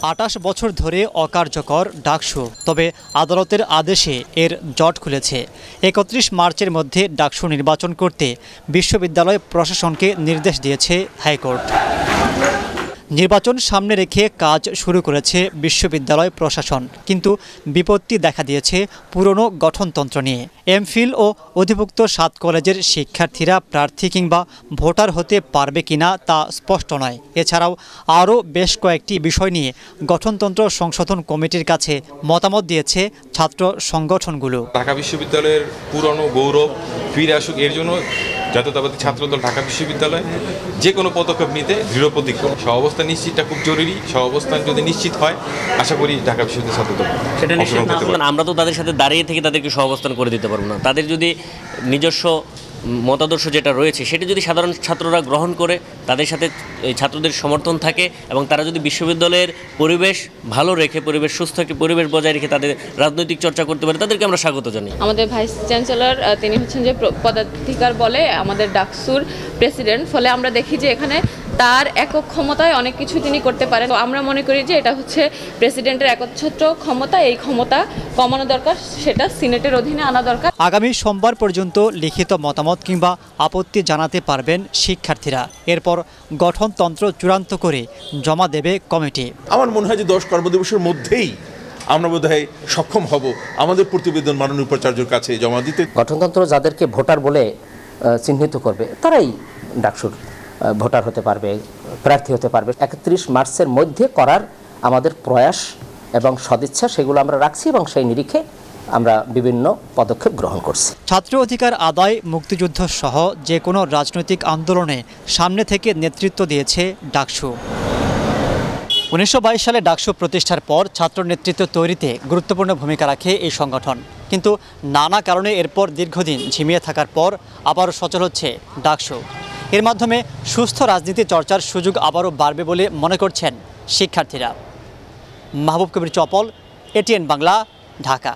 ২৮ বছর ধরে অকার্যকর ডাকসু, তবে আদালতের আদেশে এর জট খুলেছে। ৩১ মার্চের মধ্যে ডাকসু নির্বাচন করতে বিশ্ববিদ্যালয় প্রশাসনকে নির্দেশ দিয়েছে হাইকোর্ট। নির্বাচন সামনে রেখে কাজ শুরু করেছে বিশ্ববিদ্যালয় প্রশাসন, কিন্তু বিপত্তি দেখা দিয়েছে পুরনো গঠনতন্ত্র নিয়ে। এমফিল ও অধিভুক্ত ৭ কলেজের শিক্ষার্থীরা প্রার্থী কিংবা ভোটার হতে পারবে কিনা তা স্পষ্ট নয়। এছাড়াও আরও বেশ কয়েকটি বিষয় নিয়ে গঠনতন্ত্র সংশোধন কমিটির কাছে মতামত দিয়েছে ছাত্র সংগঠনগুলো। ঢাকা বিশ্ববিদ্যালয়ের পুরনো গৌরব ফিরে আসুক, এর জন্য জাতীয়তাবাদী ছাত্রদল ঢাকা বিশ্ববিদ্যালয় যে কোনো পদক্ষেপ নিতে দৃঢ় প্রতিজ্ঞ। সহাবস্থান নিশ্চিতটা খুব জরুরি। সহাবস্থান যদি নিশ্চিত হয়, আশা করি ঢাকা বিশ্ববিদ্যালয় ছাত্রদল সেটা নিশ্চিত না হলে আমরা তো তাদের সাথে দাঁড়িয়ে থেকে তাদেরকে সহাবস্থান করে দিতে পারবো না। তাদের যদি নিজস্ব মতাদর্শ যেটা রয়েছে সেটা যদি সাধারণ ছাত্ররা গ্রহণ করে, তাদের সাথে ছাত্রদের সমর্থন থাকে এবং তারা যদি বিশ্ববিদ্যালয়ের পরিবেশ ভালো রেখে, পরিবেশ সুস্থ একটি পরিবেশ বজায় রেখে তাদের রাজনৈতিক চর্চা করতে পারে, তাদেরকে আমরা স্বাগত জানাই। আমাদের ভাইস চ্যান্সেলর তিনি হচ্ছেন যে পদাধিকার বলে আমাদের ডাকসুর প্রেসিডেন্ট, ফলে আমরা দেখি যে এখানে তার একক ক্ষমতায় অনেক কিছু তিনি করতে পারেন। তো আমরা মনে করি যে এটা হচ্ছে প্রেসিডেন্টের একচ্ছত্র ক্ষমতা, এই ক্ষমতা কমানো দরকার, সেটা সিনেটের অধীনে আনা দরকার। আগামী সোমবার পর্যন্ত লিখিত মতামত কিংবা আপত্তি জানাতে পারবেন শিক্ষার্থীরা। এরপর গঠনতন্ত্র চূড়ান্ত করে জমা দেবে কমিটি। আমার মনে হয় যে 10 কর্মদিবসের মধ্যেই আমরা বোধহয় সক্ষম হব আমাদের প্রতিবেদন মাননীয় উপাচার্যের কাছে জমা দিতে। গঠনতন্ত্র যাদেরকে ভোটার বলে চিহ্নিত করবে তারাই ডাকসুর ভোটার হতে পারবে, প্রার্থী হতে পারবে। ৩১ মার্চের মধ্যে করার আমাদের প্রয়াস এবং সদিচ্ছা সেগুলো আমরা রাখছি এবং সেই নিরিখে আমরা বিভিন্ন পদক্ষেপ গ্রহণ করছি। ছাত্র অধিকার আদায়, মুক্তিযুদ্ধ সহ যে কোনো রাজনৈতিক আন্দোলনে সামনে থেকে নেতৃত্ব দিয়েছে ডাকসু। 1922 সালে ডাকসু প্রতিষ্ঠার পর ছাত্র নেতৃত্ব তৈরিতে গুরুত্বপূর্ণ ভূমিকা রাখে এই সংগঠন, কিন্তু নানা কারণে এরপর দীর্ঘদিন ঝিমিয়ে থাকার পর আবারও সচল হচ্ছে ডাকসু। এর মাধ্যমে সুস্থ রাজনীতি চর্চার সুযোগ আবারও বাড়বে বলে মনে করছেন শিক্ষার্থীরা। মাহবুব কবির চপল, এটিএন বাংলা, ঢাকা।